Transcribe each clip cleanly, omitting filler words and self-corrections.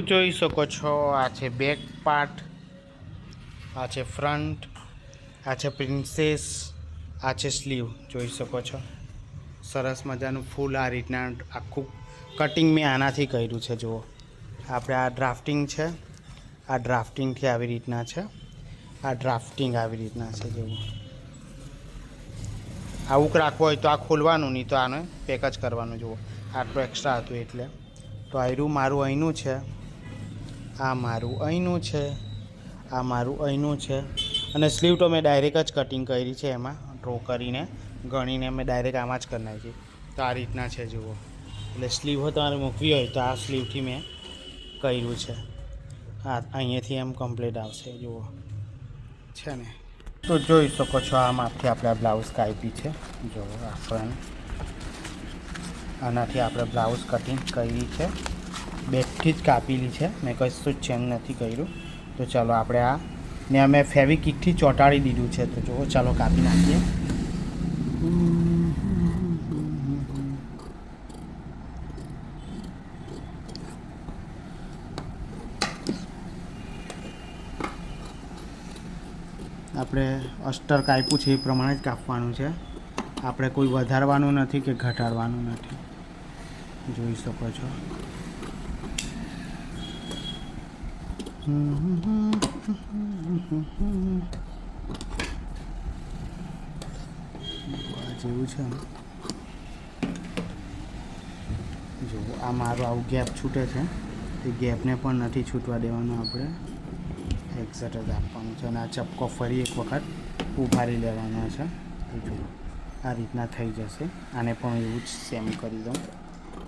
જોઈ શકો છો આ છે બેક પાર્ટ, આ છે ફ્રન્ટ, આ છે પ્રિન્સેસ, આ છે સ્લીવ. જોઈ શકો છો સરસ મજાનું ફૂલ આ રીતના આખું કટિંગ મેં આનાથી કર્યું છે. જુઓ આપણે આ ડ્રાફ્ટિંગ છે, આ ડ્રાફ્ટિંગથી આવી રીતના છે, આ ડ્રાફ્ટિંગ આવી રીતના છે. જેવું આવું રાખવું હોય તો આ ખોલવાનું, નહીં તો આને પેક જ કરવાનું. જુઓ આટલું એક્સ્ટ્રા હતું એટલે. તો આયરું મારું અહીંનું છે, આ મારું અહીંનું છે, આ મારું અહીંનું છે. અને સ્લીવ તો મેં ડાયરેક્ટ જ કટિંગ કરી છે, એમાં ડ્રો કરીને ગણીને મેં ડાયરેક્ટ આમાં જ કરી નાખી. તો આ રીતના છે. જુઓ એટલે સ્લીવ તમારે મૂકવી હોય તો આ સ્લીવથી મેં કર્યું છે. હા અહીંયાથી એમ કમ્પ્લીટ આવશે. જુઓ છે ને. તો જોઈ શકો છો આ માપથી આપણે આ બ્લાઉઝ કાપી છે. જુઓ આપણે આનાથી આપણે બ્લાઉઝ કટિંગ કરી છે, બેકથી જ કાપેલી છે, મેં કશું જ ચેન્જ નથી કર્યું. તો ચાલો આપણે આ ને અમે ફેવિકિકથી ચોંટાડી દીધું છે. તો જુઓ ચાલો કાપી નાખીએ. આપણે અસ્ટર કાપ્યું છે એ પ્રમાણે જ કાપવાનું છે. આપણે કોઈ વધારવાનું નથી કે ઘટાડવાનું નથી. જોઈ શકો છો. જેવું છે ને. જો આ મારું આવું ગેપ છૂટે છે, એ ગેપને પણ નથી છૂટવા દેવાનું. આપણે એક્ઝેક્ટ જ આપવાનું છે. અને આ ચપકો ફરી એક વખત ઉભારી લેવાનો છે. તો જુઓ આ રીતના થઈ જશે. આને પણ એવું જ સેમ કરી દઉં.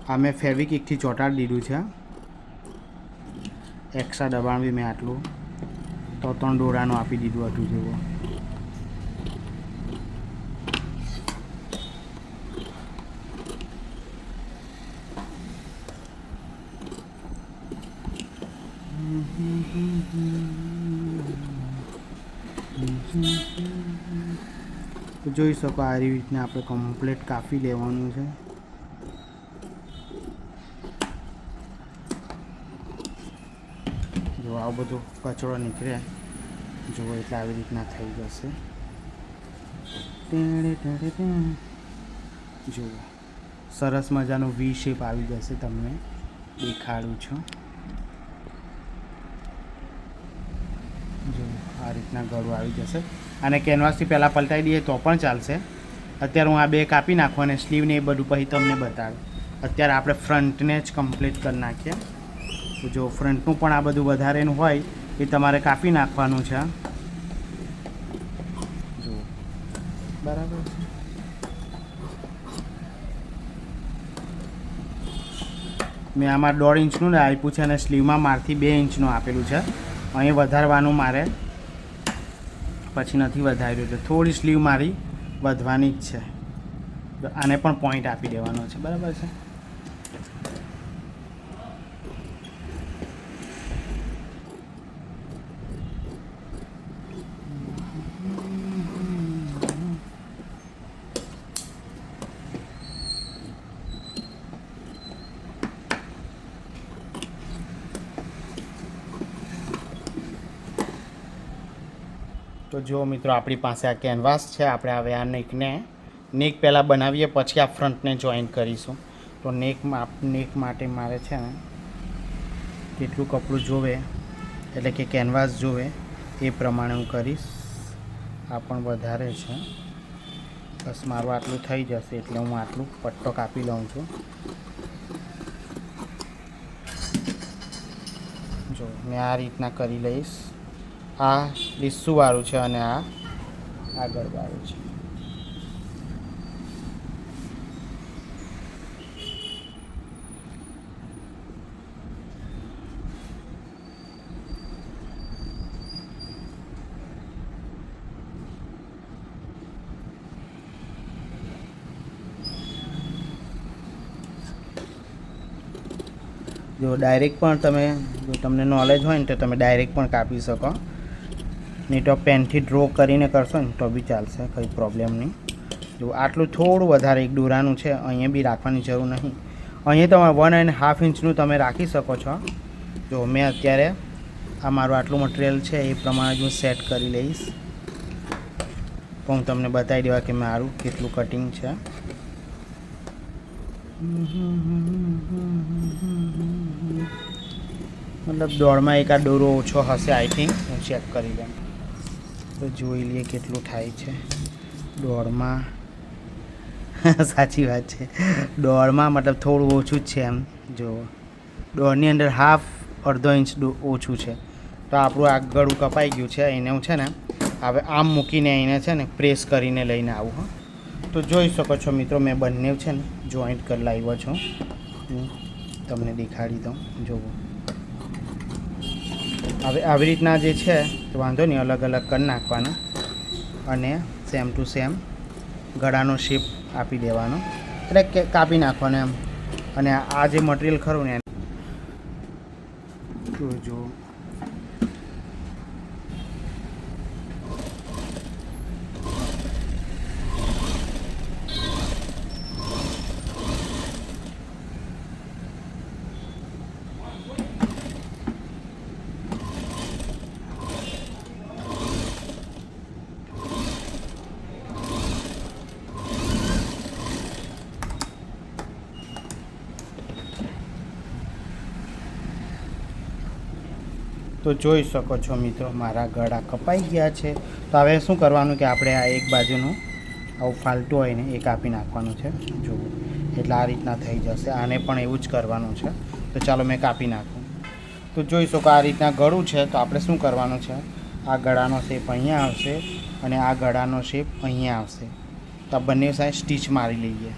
આ મેં ફેવિકિકથી ચોંટાડી દીધું છે. એક્સ્ટ્રા દબાણ બી મેં આટલું તો 3 દોરાનું આપી દીધું હતું. જુઓ તો જોઈ શકો આ રીતના આપણે કમ્પ્લીટ કાપી લેવાનું છે. જો આવો બધો કચરો નીકળે જુઓ એટલે આવી રીતના થઈ જશે. જુઓ સરસ મજાનો વી શેપ આવી જશે. તમને દેખાડું છું. જો આ રીતના ગળું આવી જશે. અને કેનવાસથી પહેલાં પલટાઈ દઈએ તો પણ ચાલશે. અત્યારે હું આ બે કાપી નાખું અને સ્લીવને એ બધું પછી તમને બતાડું. અત્યારે આપણે ફ્રન્ટને જ કમ્પ્લીટ કરી નાખીએ. તો જો ફ્રન્ટનું પણ આ બધું વધારેનું હોય એ તમારે કાપી નાખવાનું છે. જુઓ બરાબર છે. મેં આમાં 1.5 ઇંચનું ને આપ્યું છે અને સ્લીવમાં મારથી 2 ઇંચનું આપેલું છે. અહીં વધારવાનું મારે પછી નથી વધાર્યું. એટલે થોડી સ્લીવ મારી વધવાની જ છે. આને પણ પોઈન્ટ આપી દેવાનો છે. બરાબર છે. તો જો મિત્રો આપણી પાસે આ કેનવાસ છે. આપણે હવે આ નેક પહેલાં બનાવીએ, પછી આ ફ્રન્ટને જોઈન કરીશું. તો નેક માટે મારે છે ને કેટલું કપડું જોવે એટલે કે કેનવાસ જોવે એ પ્રમાણે હું કરીશ. આ પણ વધારે છે. બસ મારું આટલું થઈ જશે એટલે હું આટલું પટ્ટો કાપી લઉં છું. જો મેં આ રીતના કરી લઈશ. આ લીસુવાળું છે અને આ આગળવાળું છે. જો ડાયરેક્ટ પણ જો તમને નોલેજ હોય ને તો તમે ડાયરેક્ટ પણ કાપી શકો. નહીં તો પેનથી ડ્રો કરીને કરશો ને તો બી ચાલશે, કંઈ પ્રોબ્લેમ નહીં. જો આટલું થોડું વધારે એક દોરાનું છે, અહીંયા બી રાખવાની જરૂર નહીં. અહીંયા તમે 1.5 ઇંચનું તમે રાખી શકો છો. જો મેં અત્યારે આ મારું આટલું મટીરિયલ છે એ પ્રમાણે જ હું સેટ કરી લઈશ. તો હું તમને બતાવી દેવા કે મારું કેટલું કટિંગ છે. મતલબ દોડમાં એક આ દોરો ઓછો હશે આઈ થિંક. હું ચેક કરી લઉં તો જોઈ લઈએ કેટલું થાય છે દોડમાં. સાચી વાત છે, દોડમાં મતલબ થોડું ઓછું જ છે એમ. જો દોડની અંદર હાફ અડધો ઇંચ ઓછું છે. તો આપણું આ ગળું કપાઈ ગયું છે. એને હું છે ને હવે આમ મૂકીને એને છે ને પ્રેસ કરીને લઈને આવું. હા, તો જોઈ શકો છો મિત્રો, મેં બંને છે ને જોઈન્ટ કરી લાવ્યો છું. હું તમને દેખાડી દઉં. જોવો હવે આવી રીતના જે છે તો વાંધો નહીં, અલગ અલગ કરી નાખવાના અને સેમ ટુ સેમ ગળાનો શેપ આપી દેવાનો, એટલે કે કાપી નાખવાનો એમ. અને આ જે મટીરિયલ ખરું ને જો તો જોઈ શકો છો મિત્રો, મારા ગળા કપાઈ ગયા છે. તો હવે શું કરવાનું કે આપણે આ એક બાજુનું આવું ફાલતું હોય ને એ કાપી નાખવાનું છે. જુઓ, એટલે આ રીતના થઈ જશે. આને પણ એવું જ કરવાનું છે. તો ચાલો મેં કાપી નાખું. તો જોઈ શકો આ રીતના ગળું છે. તો આપણે શું કરવાનું છે, આ ગળાનો શેપ અહીંયા આવશે અને આ ગળાનો શેપ અહીંયા આવશે. તો આ બંને સાઈડ સ્ટીચ મારી લઈએ.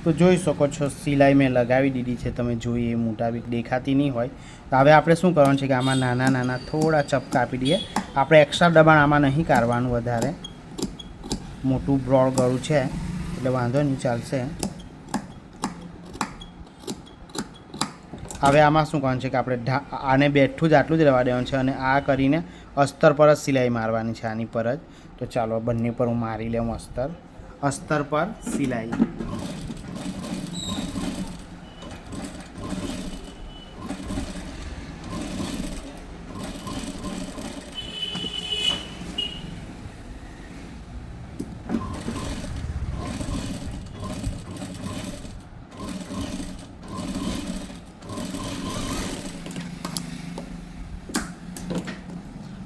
તો જોઈ શકો છો સિલાઈ મેં લગાવી દીધી છે. તમે જોઈ એ મુતાબિક દેખાતી નહીં હોય. તો હવે આપણે શું કરવાનું છે કે આમાં નાના નાના થોડા ચપકા આપી દઈએ. આપણે એક્સ્ટ્રા દબાણ આમાં નહીં કાઢવાનું વધારે. મોટું બ્રોડ ગળું છે એટલે વાંધો નહીં, ચાલશે. હવે આમાં શું કરવાનું છે કે આપણે આને બેઠું જ આટલું જ રહેવા દેવાનું છે અને આ કરીને અસ્તર પર જ સિલાઈ મારવાની છે, આની પર જ. તો ચાલો બંને પર હું મારી લઉં અસ્તર પર સિલાઈ.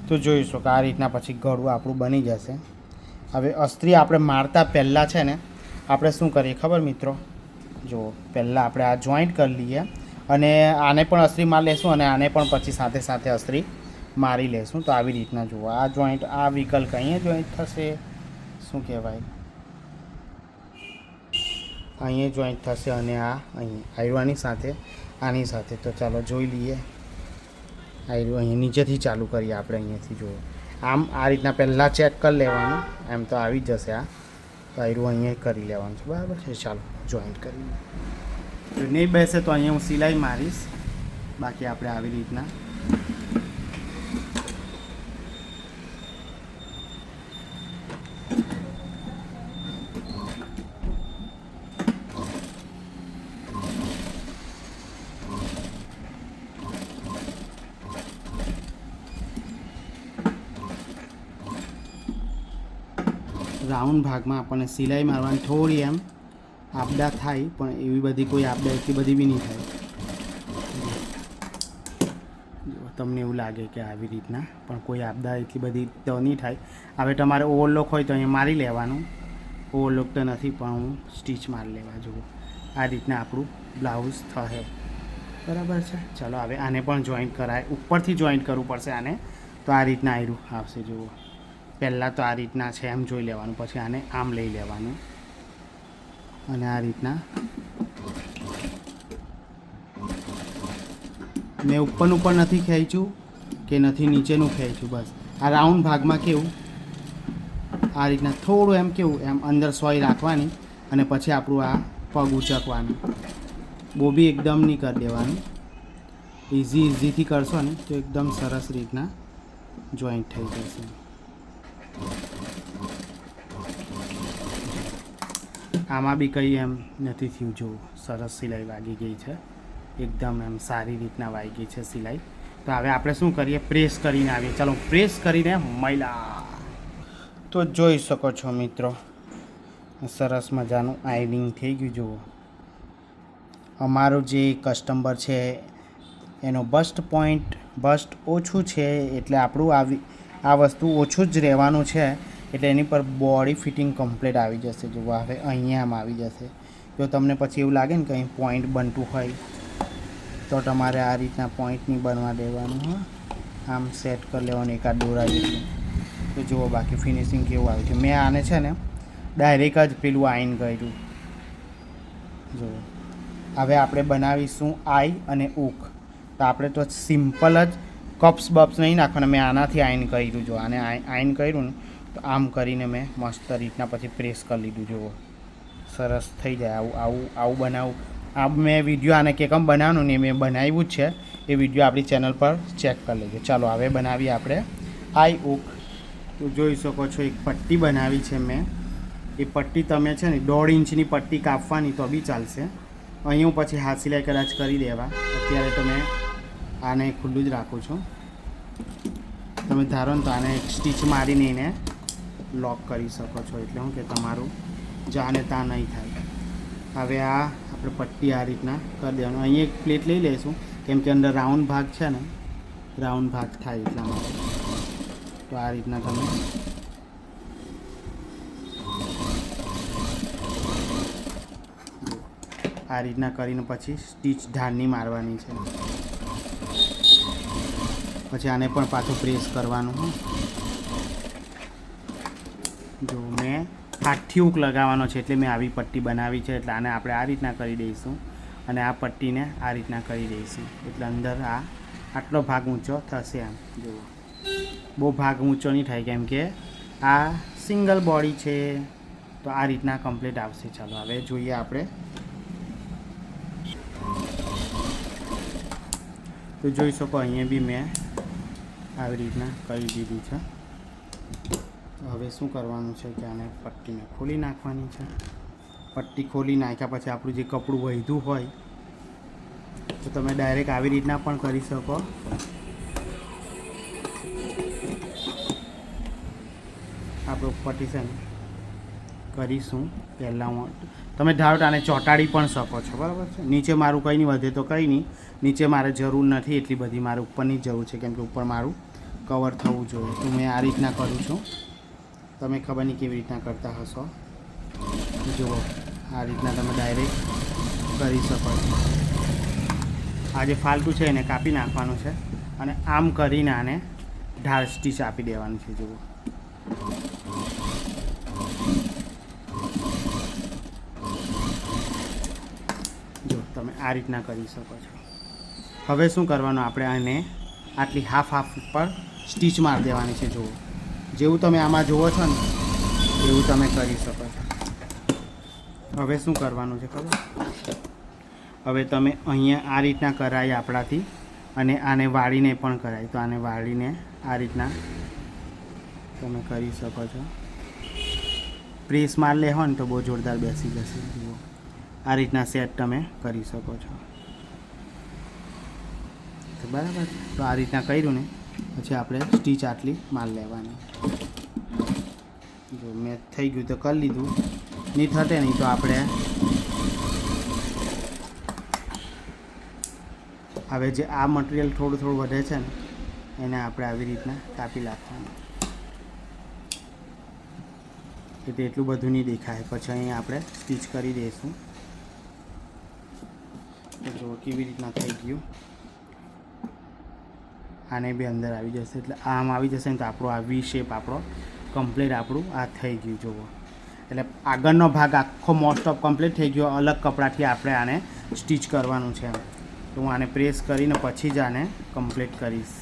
તો જોઈશું કે આ રીતના પછી ગળું આપણું બની જશે. હવે અસ્ત્રી આપણે મારતા પહેલાં છે ને આપણે શું કરીએ ખબર મિત્રો, જુઓ પહેલાં આપણે આ જોઈન્ટ કરી લઈએ અને આને પણ અસ્ત્રી મારી લેશું અને આને પણ પછી સાથે સાથે અસ્ત્રી મારી લેશું. તો આવી રીતના જુઓ આ જોઈન્ટ, આ વિકલ્પ અહીંયા જોઈન્ટ થશે, શું કહેવાય, અહીંયા જોઈન્ટ થશે અને આ અહીંયા આયરવાની સાથે આની સાથે. તો ચાલો જોઈ લઈએ. આયરું અહીંયા નીચેથી ચાલુ કરીએ આપણે, અહીંયાથી જુઓ. આમ આ રીતના પહેલાં ચેક કરી લેવાનું, એમ તો આવી જ જશે. આ તો આયરું અહીંયા કરી લેવાનું છે, બરાબર છે. ચાલો જોઈન્ટ કરી, જો નહીં બેસે તો અહીંયા હું સિલાઈ મારીશ. બાકી આપણે આવી રીતના રાઉન્ડ ભાગમાં આપણને સિલાઈ મારવાની થોડી એમ આપદા થાય, પણ એવી બધી કોઈ આપદા એટલી બધી બી નહીં થાય. તમને એવું લાગે કે આવી રીતના, પણ કોઈ આપદા એટલી બધી તો નહીં થાય. હવે તમારે ઓવરલોક હોય તો અહીંયા મારી લેવાનું. ઓવરલોક તો નથી પણ હું સ્ટીચ મારી લેવા. જુઓ આ રીતના આપણું બ્લાઉઝ થશે, બરાબર છે. ચલો હવે આને પણ જોઈન્ટ કરાય, ઉપરથી જોઈન્ટ કરવું પડશે આને. તો આ રીતના આયરું આવશે. જુઓ પહેલાં તો આ રીતના છે એમ જોઈ લેવાનું, પછી આને આમ લઈ લેવાનું અને આ રીતના મેં ઉપરનું પણ નથી ખેંચ્યું કે નથી નીચેનું ખેંચ્યું. બસ આ રાઉન્ડ ભાગમાં કેવું આ રીતના થોડું એમ કેવું એમ અંદર સોય રાખવાની અને પછી આપણું આ પગ ઉચકવાનું. બોબી એકદમ નહીં કરી દેવાનું. ઇઝીથી કરશો ને તો એકદમ સરસ રીતના જોઈન્ટ થઈ જશે. આમાં બી કંઈ એમ નથી થયું, જો સરસ સિલાઈ વાગી ગઈ છે, એકદમ એમ સારી રીતના વાગી છે સિલાઈ. તો હવે આપણે શું કરીએ, પ્રેસ કરીને આવીએ. ચાલો પ્રેસ કરીને મહિલા. તો જોઈ શકો છો મિત્રો, સરસ મજાનું આયનિંગ થઈ ગયું. જુઓ, અમારો જે કસ્ટમર છે એનો બસ્ટ ઓછું છે, એટલે આપણું આ વસ્તુ ઓછું જ રહેવાનું છે, એટલે એની પર બોડી ફિટિંગ કમ્પ્લીટ આવી જશે. જો હવે અહીંયા આવી જશે. જો તમને પછી એવું લાગે ને કંઈ પોઈન્ટ બનતું હોય તો તમારે આ રીતના પોઈન્ટ નહીં બનવા દેવાનું. હા, આમ સેટ કરી લેવાનું એકાદ દોરા જેટલું. તો જુઓ બાકી ફિનિશિંગ કેવું આવ્યું છે. મેં આને છે ને ડાયરેક્ટ જ પેલું આઈન કર્યું. જુઓ, હવે આપણે બનાવીશું આઈ અને ઉક. તો આપણે તો સિમ્પલ જ કપ્સ બપ્સ નહીં નાખવાના. મેં આનાથી આઈન કર્યું. જો આને આઈન કર્યું ને તો આમ કરીને મેં મસ્ત રીતના પછી પ્રેસ કરી લીધું. જુઓ સરસ થઈ જાય. આવું બનાવું. આ મેં વિડીયો આને કે કેમ બનાવવાનું ને મેં બનાવ્યું જ છે. એ વિડીયો આપણી ચેનલ પર ચેક કરી લેજો. ચાલો હવે બનાવીએ આપણે આઈ ઉક. તો જોઈ શકો છો એક પટ્ટી બનાવી છે મેં. એ પટ્ટી તમે છે ને 1.5 ઇંચની પટ્ટી કાપવાની તો બી ચાલશે. અહીં હું પછી હાથ સિલાઈ કદાચ કરી દેવા. અત્યારે તો મેં આને ખુલ્લું જ રાખું છું. તમે ધારો ને તો આને એક સ્ટીચ મારીને એને લોક કરી શકો છો, એટલે શું કે તમારું જાને ત્યાં નહીં થાય. હવે આ આપણે પટ્ટી આ રીતના કરી દેવાનું. અહીં એક પ્લેટ લઈ લઈશું, કેમ કે અંદર રાઉન્ડ ભાગ છે ને, રાઉન્ડ ભાગ થાય એટલા માટે. તો આ રીતના તમે આ રીતના કરીને પછી સ્ટીચ ધારની મારવાની છે. પછી આને પણ પાછું પ્રેસ કરવાનું. જો મેં હાથથી હૂક લગાવવાનો છે, એટલે મેં આવી પટ્ટી બનાવી છે. એટલે આને આપણે આ રીતના કરી દઈશું અને આ પટ્ટીને આ રીતના કરી દઈશું. એટલે અંદર આટલો ભાગ ઊંચો થશે. આમ જુઓ, બહુ ભાગ ઊંચો નહીં થાય, કેમ કે આ સિંગલ બોડી છે. તો આ રીતના કમ્પ્લીટ આવશે. ચાલો હવે જોઈએ આપણે. તો જોઈ શકો અહીંયા બી મેં આવી રીતના કરી દીધી છે. હવે શું કરવાનું છે કે આને પટ્ટીને ખોલી નાખવાની છે. પટ્ટી ખોલી નાખ્યા પછી આપણું જે કપડું વધ્યું હોય તો તમે ડાયરેક્ટ આવી રીતના પણ કરી શકો. આપણે પટ્ટી છે ને કરીશું પહેલાં તમે ધારો આને ચોંટાડી પણ શકો છો, બરાબર છે. નીચે મારું કંઈ નહીં વધે તો કંઈ નહીં, નીચે મારે જરૂર નથી એટલી બધી, મારે ઉપરની જ જરૂર છે, કેમ કે ઉપર મારું કવર થવું જોઈએ. તો મેં આ રીતના કરું છું. તમે ખબર નહીં કેવી રીતના કરતા હશો. જુઓ આ રીતના તમે ડાયરેક્ટ કરી શકો છો. આ જે ફાલતું છે એને કાપી નાખવાનું છે અને આમ કરીને આને ઢાળ સ્ટીચ આપી દેવાનું છે. જુઓ જો તમે આ રીતના કરી શકો છો. હવે શું કરવાનું, આપણે આને આટલી હાફ ઉપર સ્ટીચ મારી દેવાની છે. જુઓ જેવું તમે આમાં જુઓ છો ને એવું તમે કરી શકો છો. હવે શું કરવાનું છે ખબર, હવે તમે અહીંયા આ રીતના કરાય આપણાથી, અને આને વાળીને પણ કરાય. તો આને વાળીને આ રીતના તમે કરી શકો છો. પ્રેસ માર લે હોય ને તો બહુ જોરદાર બેસી જશે. જુઓ આ રીતના સેટ તમે કરી શકો છો. તો બરાબર, તો આ રીતના કર્યું ને પછી આપણે સ્ટીચ આટલી માર લેવાની. જો મેં થઈ ગયું તો કરી લીધું, નહીં થતે નહીં તો આપણે હવે જે આ મટીરિયલ થોડું થોડું વધે છે ને એને આપણે આવી રીતના કાપી નાખવાનું, એટલે એટલું બધું નહીં દેખાય. પછી અહીં આપણે સ્ટીચ કરી દઈશું. તો જો કેવી રીતના થઈ ગયું. આને બી અંદર આવી જશે, એટલે આમ આવી જશે ને તો આપણો આ વી શેપ આપણો કમ્પ્લીટ આપણું આ થઈ ગયું. જુઓ એટલે આગળનો ભાગ આખો મોસ્ટ ઓફ કમ્પ્લીટ થઈ ગયો. અલગ કપડાથી આપણે આને સ્ટીચ કરવાનું છે. તો હું આને પ્રેસ કરીને પછી જ આને કમ્પ્લીટ કરીશ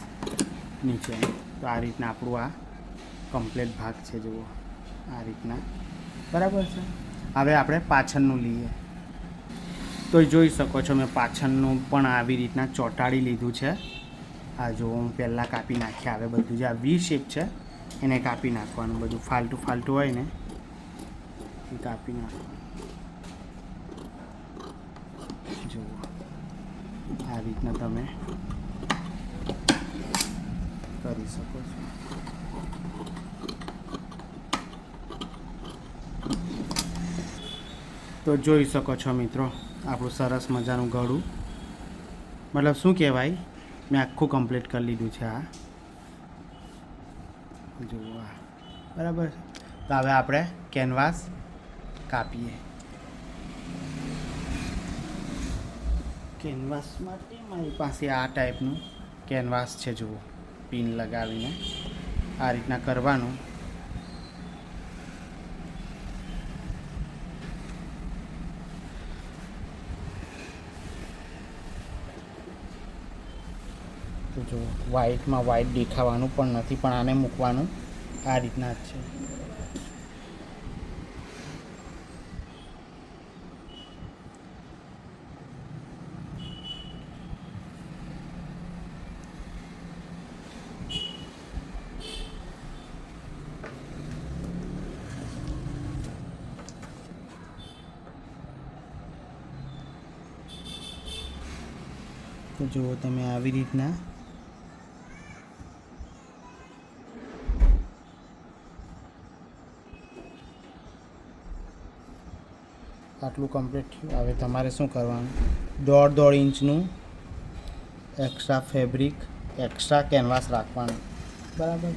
નીચે. તો આ રીતના આપણું આ કમ્પ્લીટ ભાગ છે. જુઓ આ રીતના બરાબર છે. હવે આપણે પાછળનું લઈએ. તો જોઈ શકો છો મેં પાછળનું પણ આવી રીતના ચોંટાડી લીધું છે. આ જો હું પહેલાં કાપી નાખ્યા, હવે બધું જે આ વી શેપ છે એને કાપી નાખવાનું, બધું ફાલતું ફાલતું હોય ને એ કાપી નાખવાનું. જુઓ આ રીતના તમે કરી શકો છો. તો જોઈ શકો છો મિત્રો આપણું સરસ મજાનું ગળું, મતલબ શું કહેવાય, મેં આખું કમ્પ્લીટ કરી લીધું છે. આ જુઓ બરાબર. તો હવે આપણે કેનવાસ કાપીએ. કેનવાસ માટે મારી પાસે આ ટાઈપનું કેનવાસ છે. જુઓ પિન લગાવીને આ રીતના કરવાનું. તો જો વ્હાઇટમાં વ્હાઇટ દેખાવાનું પણ નથી, પણ આને મૂકવાનું આ રીતના જ છે. તો જુઓ તમે આવી રીતના આટલું કમ્પ્લીટ થયું. હવે તમારે શું કરવાનું, 1.5 ઇંચનું એક્સ્ટ્રા ફેબ્રિક, એક્સ્ટ્રા કેનવાસ રાખવાનું. બરાબર.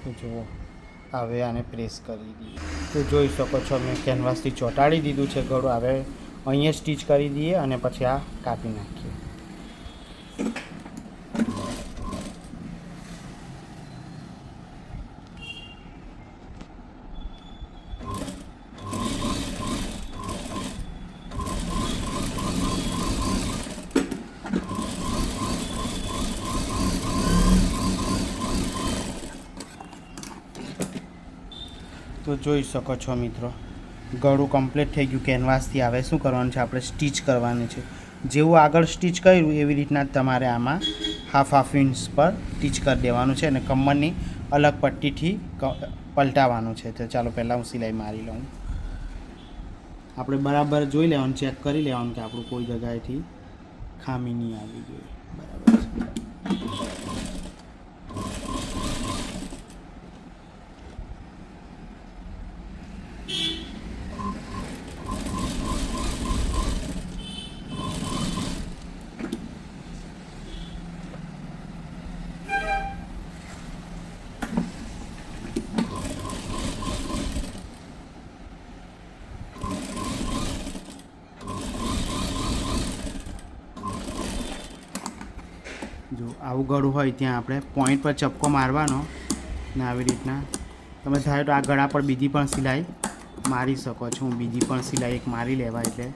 તો જુઓ હવે આને પ્રેસ કરી દઈએ. તો જોઈ શકો છો મેં કેનવાસથી ચોંટાડી દીધું છે ગળું. હવે અહીંયા સ્ટીચ કરી દઈએ અને પછી આ કાપી નાખીએ. તો જોઈ શકો છો મિત્રો ગળું કમ્પ્લીટ થઈ ગયું કેનવાસથી. હવે શું કરવાનું છે, આપણે સ્ટીચ કરવાની છે. જેવું આગળ સ્ટીચ કર્યું એવી રીતના તમારે આમાં હાફ ઇંચ પર સ્ટીચ કરી દેવાનું છે અને કમરની અલગ પટ્ટીથી પલટાવવાનું છે. તો ચાલો પહેલાં હું સિલાઈ મારી લઉં. આપણે બરાબર જોઈ લેવાનું, ચેક કરી લેવાનું કે આપણું કોઈ જગ્યાએથી ખામી નહીં આવી જોઈએ. બરાબર છે. જો આવું ગળું હોય ત્યાં આપણે પોઈન્ટ પર ચપકો મારવાનો ને આવી રીતના તમે ધારો તો આ ગળા પર બીજી પણ સિલાઈ મારી શકો છો. હું બીજી પણ સિલાઈ એક મારી લેવા એટલે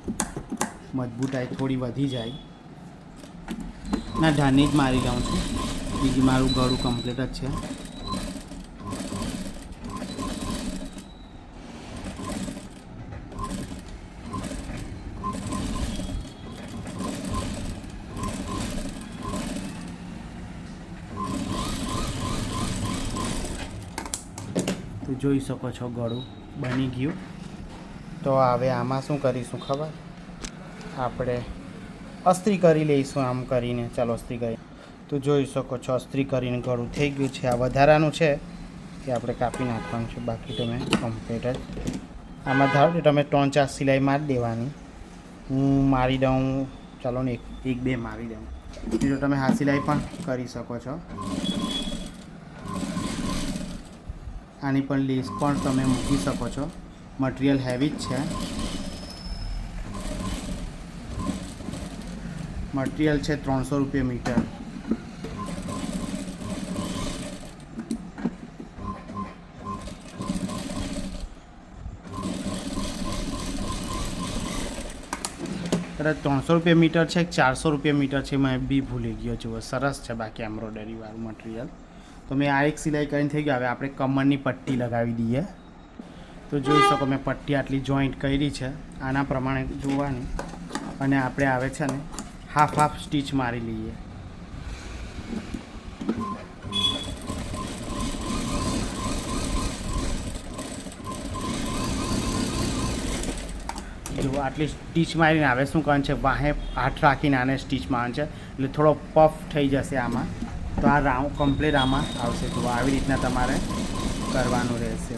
મજબૂતાઈ થોડી વધી જાય. ના ધારની જ મારી લઉં છું, બીજી મારું ગળું કમ્પ્લીટ જ છે. તો જોઈ શકો છો ગળું બની ગયું. તો હવે આમાં શું કરીશું ખબર, આપણે અસ્ત્રી કરી લઈશું આમ કરીને. ચાલો અસ્ત્રી કરી. તો જોઈ શકો છો અસ્ત્રી કરીને ગળું થઈ ગયું છે. આ વધારાનું છે કે આપણે કાપી નાખવાનું છે, બાકી તમે કમ્પ્લીટ જ. આમાં ધારો કે તમે 3-4 સિલાઈ મારી દેવાની. હું મારી દઉં, ચાલો ને એક બે મારી દઉં. બીજું તમે હાથ સિલાઈ પણ કરી શકો છો. આની પણ લેસ પણ તમે મૂકી શકો છો. મટીરિયલ હેવી જ છે. મટીરિયલ છે 300 રૂપિયા મીટર. કદાચ 300 રૂપિયા મીટર છે કે 400 રૂપિયા મીટર છે, મેં બી ભૂલી ગયો. જુઓ સરસ છે બાકી એમ્બ્રોઇડરીવાળું મટીરિયલ. તો મેં આ એક સિલાઈ કરીને થઈ ગયું. હવે આપણે કમરની પટ્ટી લગાવી દઈએ. તો જોઈ શકો મેં પટ્ટી આટલી જોઈન્ટ કરી છે, આના પ્રમાણે જોવાની. અને આપણે આવે છે ને હાફ હાફ સ્ટીચ મારી લઈએ. જો આટલી સ્ટીચ મારીને હવે શું કરવાનું છે, વાહે હાથ રાખીને આને સ્ટીચ મારવાનું છે, એટલે થોડો પફ થઈ જશે આમાં. તો આ રાઉન્ડ કમ્પ્લીટ આમાં આવશે. તો આવી રીતના તમારે કરવાનું રહેશે.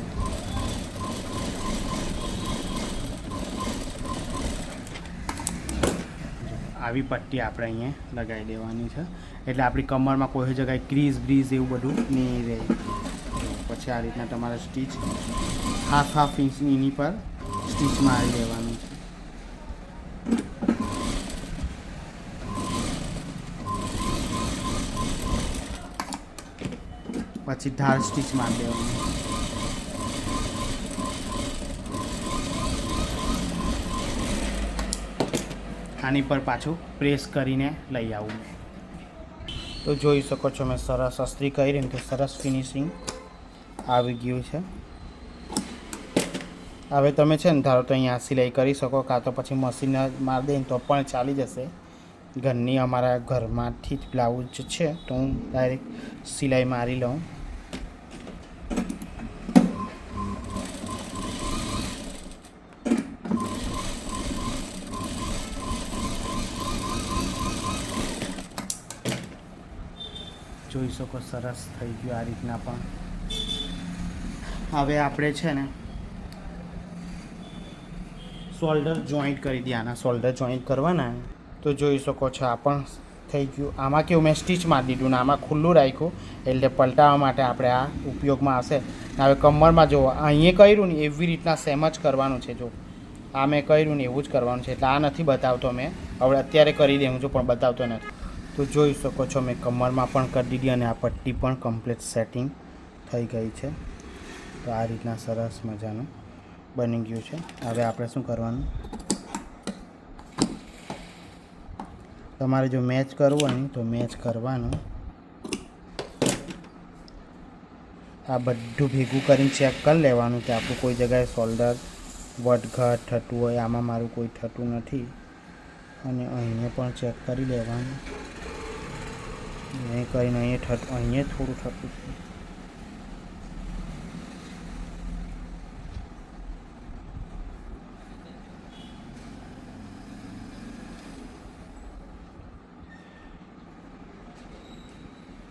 આવી પટ્ટી આપણે અહીંયા લગાવી દેવાની છે, એટલે આપણી કમરમાં કોઈ જગ્યાએ ક્રીઝ બ્રીઝ એવું બધું નહીં રહે. પછી આ રીતના તમારે સ્ટીચ હાફ હાફ ઇંચની એની પર સ્ટીચ મારી દેવાનું છે. પછી ધાર સ્ટીચ મારી દેવાની. આની પર પાછું પ્રેસ કરીને લઈ આવું મેં. તો જોઈ શકો છો મેં સરસ અસ્ત્રી કરીને તો સરસ ફિનિશિંગ આવી ગયું છે. હવે તમે છે ને ધારો તો અહીંયા સિલાઈ કરી શકો, કાં તો પછી મશીન મારી દઈને તો પણ ચાલી જશે. ઘરની અમારા ઘરમાંથી જ બ્લાઉઝ છે તો હું ડાયરેક્ટ સિલાઈ મારી લઉં. જોઈ શકો સરસ થઈ ગયું આ રીતના. પણ હવે આપણે છે ને શોલ્ડર જોઈન્ટ કરી દઈએ. આના શોલ્ડર જોઈન્ટ કરવાના. તો જોઈ શકો છો આ પણ થઈ ગયું. આમાં કેવું મેં સ્ટીચ મારી દીધું ને આમાં ખુલ્લું રાખ્યું, એટલે પલટાવવા માટે આપણે આ ઉપયોગમાં આવશે. હવે કમરમાં જુઓ અહીંયા કર્યું ને એવી રીતના સેમ જ કરવાનું છે. જો આ મેં કર્યું ને એવું જ કરવાનું છે. એટલે આ નથી બતાવતો મેં, હવે અત્યારે કરી દઉં છું પણ બતાવતો નથી. તો જોઈ શકો છો મેં કમરમાં પણ કરી દીધી અને આ પટ્ટી પણ કમ્પ્લીટ સેટિંગ થઈ ગઈ છે. તો આ રીતના સરસ મજાનું બની ગયું છે. હવે આપણે શું કરવાનું, તમારે જો મેચ કરવું હોય ને તો મેચ કરવાનું. આ બધું ભેગું કરીને ચેક કરી લેવાનું કે આપણું કોઈ જગ્યાએ શોલ્ડર વધઘટ થતું હોય. આમાં મારું કોઈ થતું નથી. અને અહીંયા પણ ચેક કરી લેવાનું. અહીં કરીને અહીંયા થોડું થતું છે.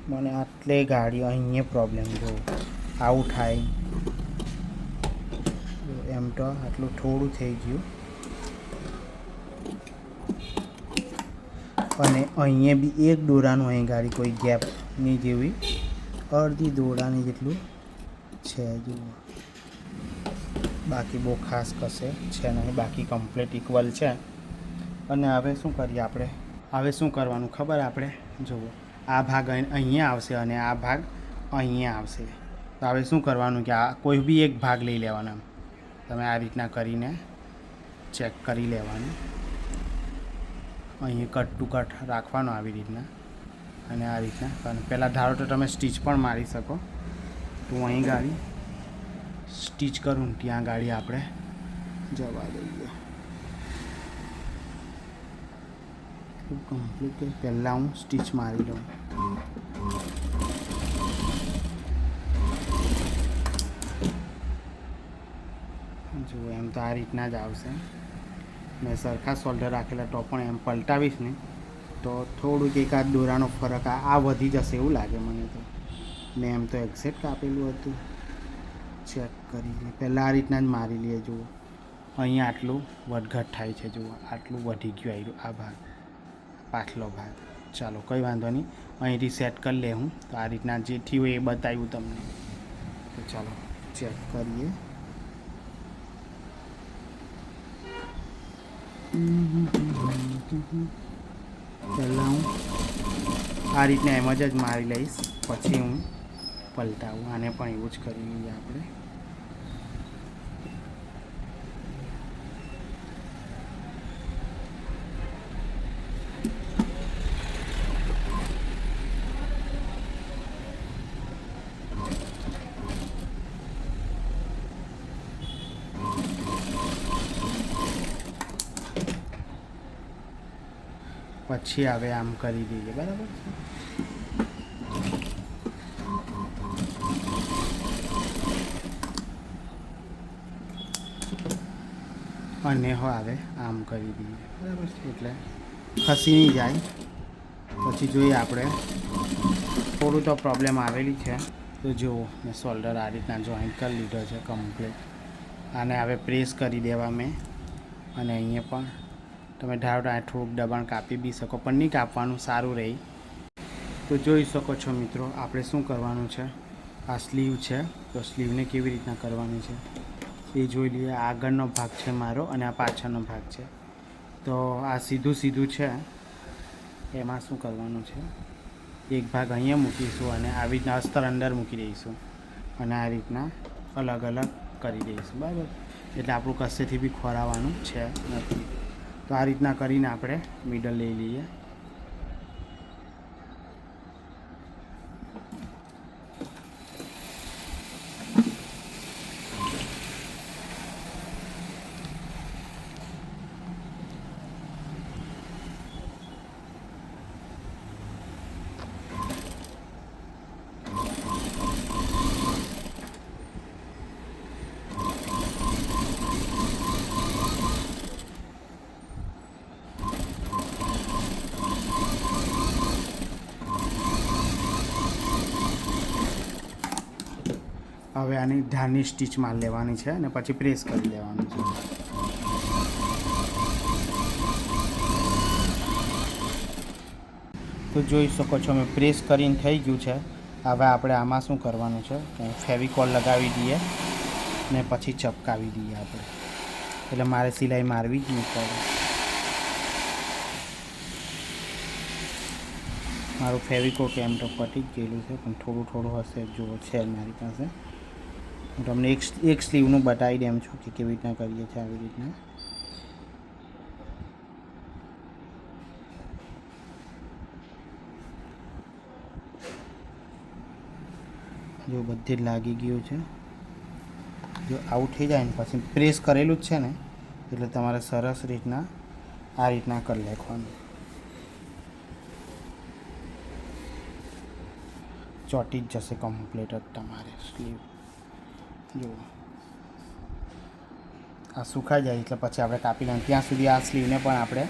મને આટલે ગાડી અહીંયા પ્રોબ્લેમ જો આવું થાય. એમ તો આટલું થોડું થઈ ગયું. અને અહીંયા બી એક દોરાનું અહીં ગાડી કોઈ ગેપની જેવી અડધી દોરાની જેટલું છે જુઓ. બાકી બહુ ખાસ કશે છે નહીં, બાકી કમ્પ્લીટ ઇક્વલ છે. અને હવે શું કરીએ આપણે, હવે શું કરવાનું ખબર આપણે જુઓ આ ભાગ અહીંયા આવશે અને આ ભાગ અહીંયા આવશે. તો હવે શું કરવાનું કે આ કોઈ બી એક ભાગ લઈ લેવાનો. તમે આ રીતના કરીને ચેક કરી લેવાનું. અહીં કટ ટુ કટ રાખવાનો આવી રીતના અને આ રીતના. અને પહેલાં ધારો તો તમે સ્ટીચ પણ મારી શકો. તો હું અહીં ગાડી સ્ટીચ કરું ને ત્યાં ગાડી આપણે જવા દઈએ. કમ્પ્લીટ પહેલાં હું સ્ટીચ મારી લઉં. જુઓ એમ તો આ રીતના જ આવશે. મેં સરખા શોલ્ડર રાખેલા તો પણ એમ પલટાવીશ ને તો થોડુંક એકાદ દોરાનો ફરક આ વધી જશે એવું લાગે મને. તો મેં એમ તો એક્ઝેક્ટ કાપેલું હતું. ચેક કરી પહેલાં આ રીતના જ મારી લઈએ. જુઓ અહીંયા આટલું વધઘટ થાય છે. જુઓ આટલું વધી ગયું આવ્યું આ ભાગ, પાછલો ભાગ. ચાલો કંઈ વાંધો નહીં, અહીંથી સેટ કરી લે હું. તો આ રીતના જે થયું એ બતાવ્યું તમને. તો ચાલો ચેક કરીએ. પહેલાં હું આ રીતના એમ જ મારી લઈશ, પછી હું પલટાવું. આને પણ એવું જ કરી લઈએ આપણે. પછી હવે આમ કરી દઈએ, બરાબર છે. અને હવે આમ કરી દઈએ, બરાબર છે. એટલે ખસી નહીં જાય. પછી જોઈએ આપણે થોડું તો પ્રોબ્લેમ આવેલી છે. તો જુઓ મેં શોલ્ડર આ રીતના જોઈન્ટ કરી લીધો છે કમ્પ્લીટ. આને હવે પ્રેસ કરી દેવા મેં. અને અહીંયા પણ તમે ધારો તો થોડુંક દબાણ કાપી બી શકો, પણ નહીં કાપવાનું, સારું રહે. તો જોઈ શકો છો મિત્રો, આપણે શું કરવાનું છે. આ સ્લીવ છે, તો સ્લીવને કેવી રીતના કરવાની છે એ જોઈ લઈએ. આગળનો ભાગ છે મારો અને આ પાછળનો ભાગ છે. તો આ સીધું સીધું છે, એમાં શું કરવાનું છે, એક ભાગ અહીંયા મૂકીશું અને આવી રીતના અસ્તર અંદર મૂકી દઈશું અને આ રીતના અલગ અલગ કરી દઈશું, બરાબર. એટલે આપણું કશેથી બી ખોરાવાનું છે નથી. તો આ રીતના કરીને આપણે મિડલ લઈ લઈએ. હવે આની ધારની સ્ટીચ માર લેવાની છે અને પછી પ્રેસ કરી લેવાનું છે. તો જોઈ શકો છો મેં પ્રેસ કરીને થઈ ગયું છે. હવે આપણે આમાં શું કરવાનું છે કે ફેવિકોલ લગાવી દઈએ ને પછી ચપકાવી દઈએ આપણે. એટલે મારે સિલાઈ મારવી જ નહીં પડે. મારું ફેવિકોલ એમ તો પતી જ ગયેલું છે, પણ થોડું થોડું હશે, જુઓ છે મારી પાસે. હું તમને એક સ્લીવનું બતાવી દઉં છું કે કેવી રીતના કરીએ છીએ. આવી રીતના જો બધે જ લાગી ગયું છે. જો આવું થઈ જાય ને પછી પ્રેસ કરેલું જ છે ને, એટલે તમારે સરસ રીતના આ રીતના કરી નાખવાનું. ચોટી જ જશે કમ્પ્લીટ જ તમારે સ્લીવ. જુઓ આ સુકાઈ જાય એટલે પછી આપણે કાપી લઈએ. ત્યાં સુધી આ સ્લીવને પણ આપણે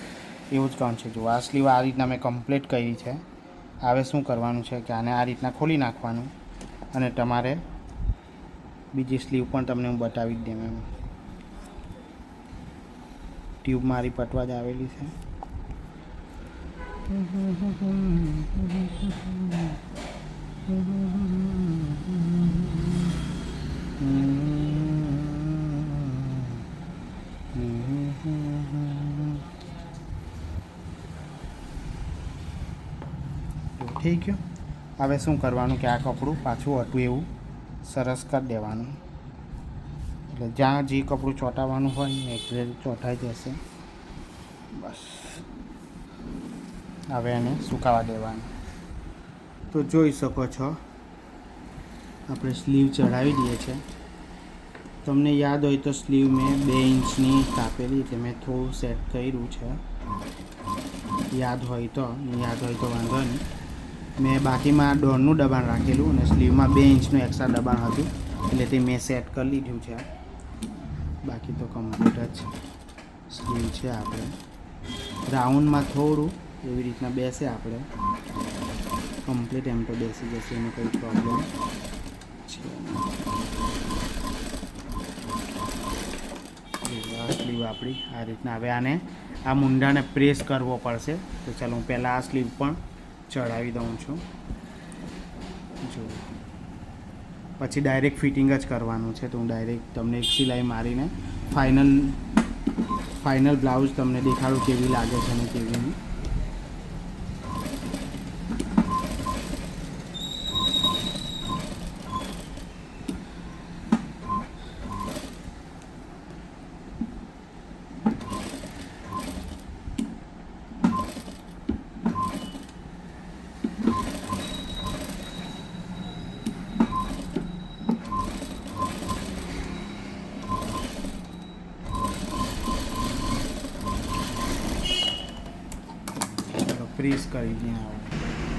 એવું જ કામ છે. જુઓ આ સ્લીવ આ રીતના મેં કમ્પ્લીટ કરી છે. હવે શું કરવાનું છે કે આને આ રીતના ખોલી નાખવાનું અને તમારે બીજી સ્લીવ પણ તમને હું બતાવી જ દઉં. એમ ટ્યુબ મારી પટવા જ આવેલી છે. થઈ ગયું. હવે શું કરવાનું કે આ કપડું પાછું હતું એવું સરસ કરી દેવાનું. એટલે જ્યાં જે કપડું ચોંટાડવાનું હોય ને એટલે ચોંટાઈ જશે. બસ હવે એને સુકાવા દેવાનું. તો જોઈ શકો છો આપણે સ્લીવ ચડાવી દઈએ છીએ. તમને યાદ હોય તો સ્લીવ મેં 2 ઇંચની કાપેલી, એટલે મેં થોડું સેટ કર્યું છે. યાદ હોય તો વાંધો નહીં. મેં બાકીમાં દોઢનું દબાણ રાખેલું અને સ્લીવમાં 2 ઇંચનું એક્સ્ટ્રા દબાણ હતું, એટલે તે મેં સેટ કરી લીધું છે. બાકી તો કમ્પ્લીટ જ સ્લીવ છે. આપણે રાઉન્ડમાં થોડું એવી રીતના બેસે, આપણે કમ્પ્લીટ એમ તો બેસી જશે, એનો કોઈ પ્રોબ્લેમ છે. સ્લીવ આપણી આ રીતના. હવે આને આ મુંડાને પ્રેસ કરવો પડશે. તો ચાલો હું પહેલાં આ સ્લીવ પણ ચડાવી દઉં છું. જો પછી ડાયરેક્ટ ફિટિંગ જ કરવાનું છે. તો હું ડાયરેક્ટ તમને એક સિલાઈ મારીને ફાઇનલ બ્લાઉઝ તમને દેખાડું કેવી લાગે છે અને કેવી નહીં. પ્રેસ કરી દઈએ આવું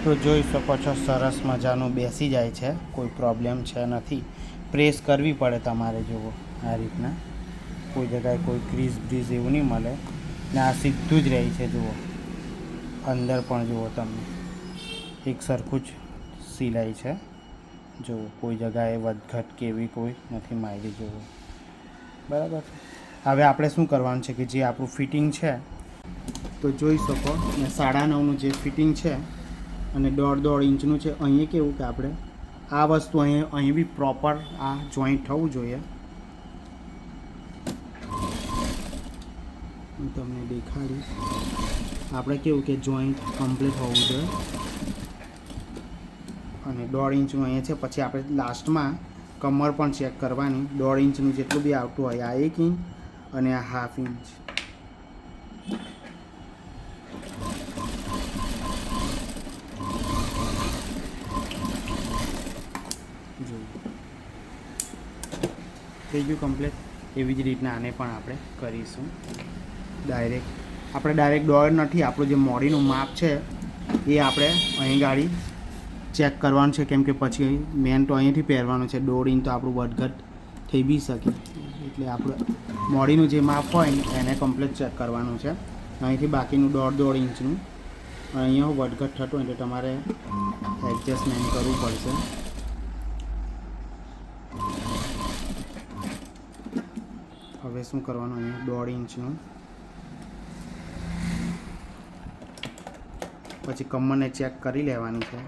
તો જોઈ શકો છો સરસ મજાનું બેસી જાય છે, કોઈ પ્રોબ્લેમ છે નથી. પ્રેસ કરવી પડે તમારે, જુઓ આ રીતના, કોઈ જગ્યાએ કોઈ ક્રીઝ બ્રીઝ એવું નહીં મળે ને આ સીધું જ રહે છે. જુઓ અંદર પણ જુઓ તમે એક સરખું જ સિલાઈ છે. જુઓ કોઈ જગ્યાએ વધઘટ કે એવી કોઈ નથી મારી. જુઓ બરાબર. હવે આપણે શું કરવાનું છે કે જે આપણું ફિટિંગ છે તો જોઈ શકો ને 9.5નું જે ફિટિંગ છે અને 1.5 ઇંચનું છે. અહીં કેવું કે આપણે આ વસ્તુ અહીં બી પ્રોપર આ જોઈન્ટ થવું જોઈએ. હું તમને દેખાડીશ. આપણે કેવું કે જોઈન્ટ કમ્પ્લીટ હોવું જોઈએ અને 1.5 ઇંચનું અહીંયા છે. પછી આપણે લાસ્ટમાં કમર પણ ચેક કરવાની. 1.5 ઇંચનું જેટલું બી આવતું હોય, આ 1 ઇંચ અને આ 1/2 ઇંચ. જો થઈ ગયું કમ્પ્લીટ. એવી જ રીતના આને પણ આપણે કરીશું. ડાયરેક્ટ દોડ નથી, આપણું જે મોડીનું માપ છે એ આપણે અહીં ગાડી ચેક કરવાનું છે, કેમ કે પછી મેન તો અહીંથી પહેરવાનું છે. 1.5 ઇંચ તો આપણું વધઘટ થઈ બી શકે, એટલે આપણે મોડીનું જે માપ હોય એને કમ્પ્લીટ ચેક કરવાનું છે. અહીંથી બાકીનું 1.5 ઇંચનું અહીંયા વધઘટ થતું હોય એટલે તમારે એડજસ્ટમેન્ટ કરવું પડશે. હવે શું કરવાનું, અહીંયા 1.5 ઇંચનું પછી કમરને ચેક કરી લેવાની છે.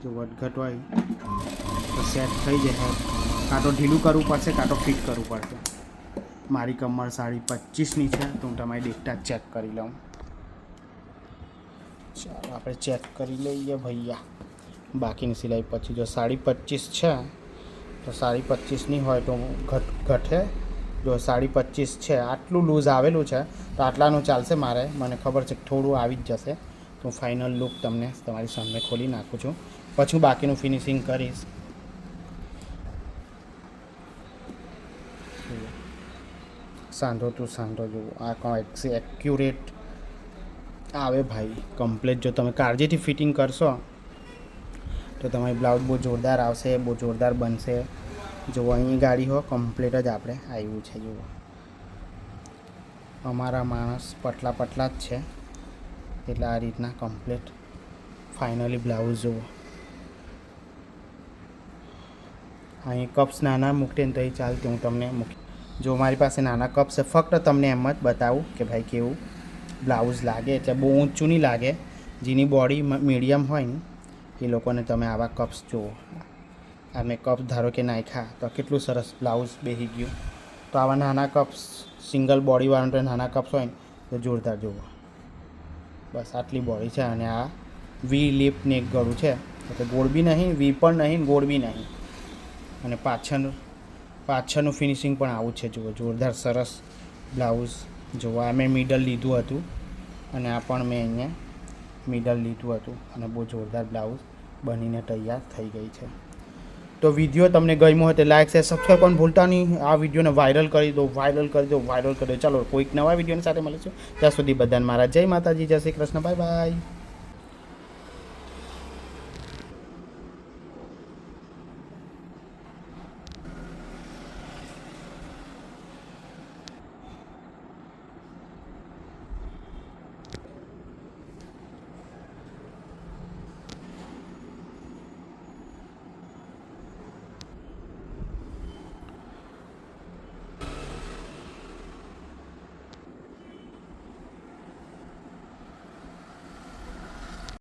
જો વધઘટ હોય તો સેટ થઈ જાય. કાં તો ઢીલું કરવું પડશે, કાં તો ફિટ કરવું પડશે. મારી કમર 25.5ની છે તો હું તમારી ડેટા ચેક કરી લઉં. ચાલો આપણે ચેક કરી લઈએ ભૈયા. બાકીની સિલાઈ પછી જો 25.5 છે તો 25.5ની હોય તો ઘટે. જો 25.5 છે, આટલું લૂઝ આવેલું છે તો આટલાનું ચાલશે મારે. મને ખબર છે કે થોડું આવી જ જશે. તો ફાઇનલ લુક તમને તમારી સામે ખોલી નાખું છું, પછી હું બાકીનું ફિનિશિંગ કરીશ. સાંધો ટુ સાંધો જુઓ, આ એક્યુરેટ આવે ભાઈ કમ્પ્લીટ. જો તમે કાળજીથી ફિટિંગ કરશો તો તમારી બ્લાઉઝ બહુ જોરદાર આવશે, બહુ જોરદાર બનશે. જુઓ અહીં ગાડી હો કમ્પ્લીટ જ આપણે આવ્યું છે. જુઓ અમારા માણસ પટલા જ છે એટલે આ રીતના કમ્પ્લીટ ફાઇનલી બ્લાઉઝ જુઓ. અહીં કપ્સ નાના મૂકીને તો એ ચાલતી, હું તમને મૂકી. જો મારી પાસે નાના કપ છે, ફક્ત તમને એમ જ બતાવું કે ભાઈ કેવું બ્લાઉઝ લાગે. એટલે બહુ ઊંચું નહીં લાગે. જેની બોડી મીડિયમ હોય ને એ લોકોને તમે આવા કપ્સ જુઓ. આ મેં કપ ધારો કે નાખ્યા તો કેટલું સરસ બ્લાઉઝ બેસી ગયું. તો આવા નાના કપ્સ, સિંગલ બોડીવાળા નાના કપ્સ હોય ને તો જોરદાર જુઓ. બસ આટલી બોડી છે અને આ વી લિપ નેક ગળું છે, એટલે ગોળ બી નહીં, વી પણ નહીં, ગોળ બી નહીં. અને પાછળનું ફિનિશિંગ પણ આવું છે. જુઓ જોરદાર સરસ બ્લાઉઝ. જુઓ આ મેં મિડલ લીધું હતું અને આ પણ મેં અહીંયા મિડલ લીધું હતું અને બહુ જોરદાર બ્લાઉઝ બનીને તૈયાર થઈ ગઈ છે. તો વિડીયો તમને ગમ્યો હોય તો લાઈક શેર સબસ્ક્રાઈબ કરવાનું ભૂલતા નહીં. આ વિડીયોને વાયરલ કરી દો. ચાલો કોઈક નવા વિડીયોની સાથે મળીશું. ત્યાં સુધી બધાને મારા જય માતાજી, જય શ્રી કૃષ્ણ, બાય બાય.